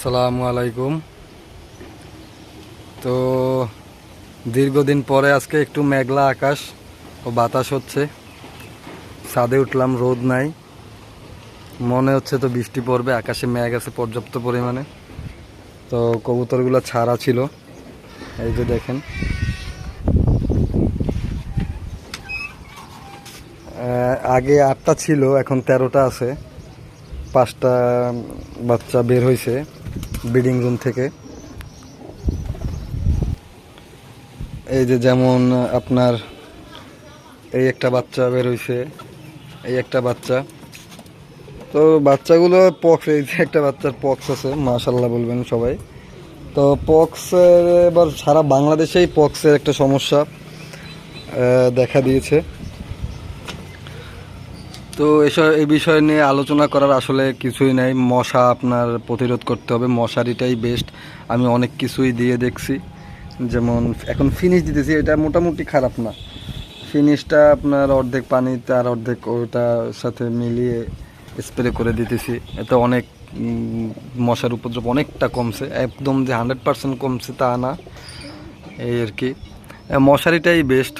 আসসালামু আলাইকুম। তো দীর্ঘদিন পরে আজকে একটু মেঘলা আকাশ ও বাতাস হচ্ছে, ছাদে উঠলাম, রোদ নাই, মনে হচ্ছে তো বৃষ্টি পড়বে, আকাশে মেঘ আছে পর্যাপ্ত পরিমাণে। তো কবুতরগুলো ছাড়া ছিল, এই যে দেখেন। আগে 8টা ছিল, এখন 13টা আছে। 5টা বাচ্চা বের হয়েছে ব্রিডিং রুম থেকে। এই যে যেমন আপনার এই একটা বাচ্চা বের হয়েছে, এই একটা বাচ্চা। তো বাচ্চাগুলো পক্স, এই যে একটা বাচ্চার পক্স আছে, মাশাল্লাহ বলবেন সবাই। তো পক্সের এবার সারা বাংলাদেশেই পক্সের একটা সমস্যা দেখা দিয়েছে। তো এই বিষয় নিয়ে আলোচনা করার আসলে কিছুই নাই। মশা আপনার প্রতিরোধ করতে হবে, মশারিটাই বেস্ট। আমি অনেক কিছুই দিয়ে দেখছি, যেমন এখন ফিনিশ দিতেছি, এটা মোটামুটি খারাপ না। ফিনিশটা আপনার অর্ধেক পানিতে আর অর্ধেক ওটার সাথে মিলিয়ে স্প্রে করে দিতেছি, এতে অনেক মশার উপদ্রব অনেকটা কমছে। একদম যে 100% কমছে তা না, এই আর কি। মশারিটাই বেস্ট।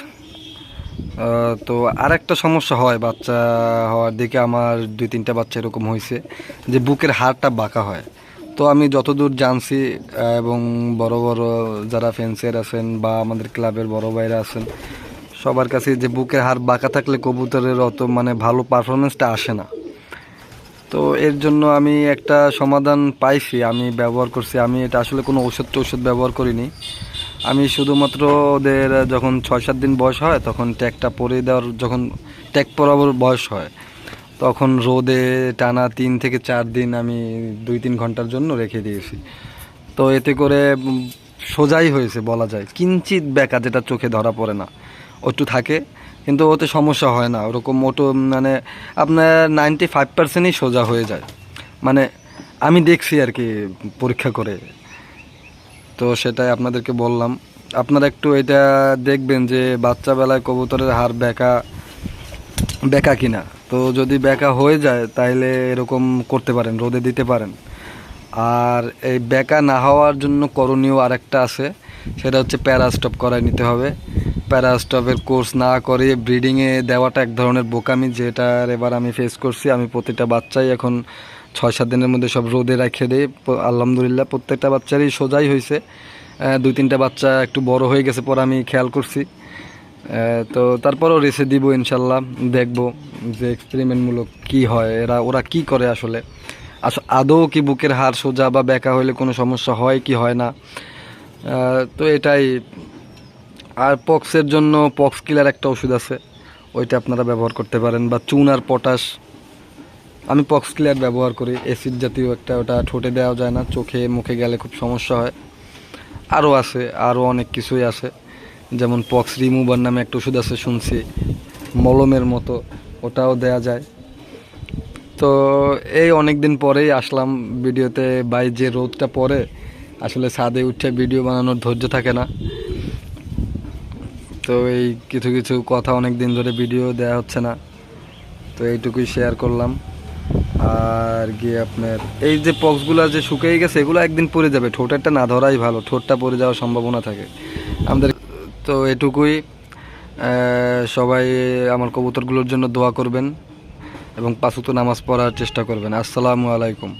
তো আর একটা সমস্যা হয় বাচ্চা হওয়ার দিকে, আমার 2-3টা বাচ্চা এরকম হয়েছে যে বুকের হাড়টা বাঁকা হয়। তো আমি যতদূর জানছি, এবং বড় বড় যারা ফেন্সিয়ার আছেন বা আমাদের ক্লাবের বড় ভাইরা আছেন, সবার কাছে যে বুকের হাড় বাঁকা থাকলে কবুতরের অত মানে ভালো পারফরমেন্সটা আসে না। তো এর জন্য আমি একটা সমাধান পাইছি, আমি ব্যবহার করছি। আমি এটা আসলে কোনো ওষুধ ব্যবহার করিনি। আমি শুধুমাত্র ওদের যখন 6-7 দিন বয়স হয়, তখন ট্যাগটা পরিয়ে দেওয়ার, যখন ট্যাগ পরাবার বয়স হয়, তখন রোদে টানা 3 থেকে 4 দিন আমি 2-3 ঘন্টার জন্য রেখে দিয়েছি। তো এতে করে সোজাই হয়েছে বলা যায়, কিঞ্চিত বেঁকা, যেটা চোখে ধরা পড়ে না, একটু থাকে, কিন্তু ওতে সমস্যা হয় না ওরকম। ওটো মানে আপনার 95%ই সোজা হয়ে যায়, মানে আমি দেখছি আর কি পরীক্ষা করে। তো সেটাই আপনাদেরকে বললাম, আপনারা একটু এটা দেখবেন যে বাচ্চা বেলায় কবুতরের হাড় বেঁকা বেঁকা কিনা। তো যদি বেঁকা হয়ে যায় তাহলে এরকম করতে পারেন, রোদে দিতে পারেন। আর এই বেঁকা না হওয়ার জন্য করণীয় আরেকটা আছে, সেটা হচ্ছে প্যারাস্টপ করায় নিতে হবে। প্যারাস্টপের কোর্স না করে ব্রিডিংয়ে দেওয়াটা এক ধরনের বোকামি, যেটার এবার আমি ফেস করছি। আমি প্রতিটা বাচ্চাই এখন 6-7 দিনের মধ্যে সব রোদে রেখে দিই। আলহামদুলিল্লাহ প্রত্যেকটা বাচ্চারই সোজাই হয়েছে। 2-3টা বাচ্চা একটু বড় হয়ে গেছে পরে আমি খেয়াল করছি। তো তারপরও রেসে দিব ইনশাল্লাহ, দেখব যে এক্সপেরিমেন্টমূলক কি হয়, ওরা কি করে আসলে, আদৌ কি বুকের হাড় সোজা বা বেঁকা হলে কোনো সমস্যা হয় কি হয় না। তো এটাই। আর পক্সের জন্য পক্স কিলার একটা ওষুধ আছে, ওইটা আপনারা ব্যবহার করতে পারেন, বা চুন আর পটাশ। আমি পক্স কিলার ব্যবহার করি, অ্যাসিড জাতীয় একটা, ওটা ঠোঁটে দেওয়া যায় না, চোখে মুখে গেলে খুব সমস্যা হয়। আরও আছে, আরও অনেক কিছুই আছে, যেমন পক্স রিমুভার নামে একটা ওষুধ আছে শুনছি, মলমের মতো, ওটাও দেয়া যায়। তো এই অনেক দিন পরেই আসলাম ভিডিওতে, বাই যে রোদটা পড়ে আসলে ছাদে উঠে ভিডিও বানানোর ধৈর্য থাকে না। তো এই কিছু কিছু কথা, অনেক দিন ধরে ভিডিও দেওয়া হচ্ছে না, তো এইটুকুই শেয়ার করলাম। আর গিয়ে আপনার এই যে পক্সগুলো যে শুকিয়ে গেছে, এগুলো একদিন পরে যাবে, ঠোঁটেরটা না ধরাই ভালো, ঠোঁটটা পরে যাওয়ার সম্ভাবনা থাকে আমাদের। তো এটুকুই। সবাই আমার কবুতরগুলোর জন্য দোয়া করবেন এবং 5 ওয়াক্ত নামাজ পড়ার চেষ্টা করবেন। আসসালামু আলাইকুম।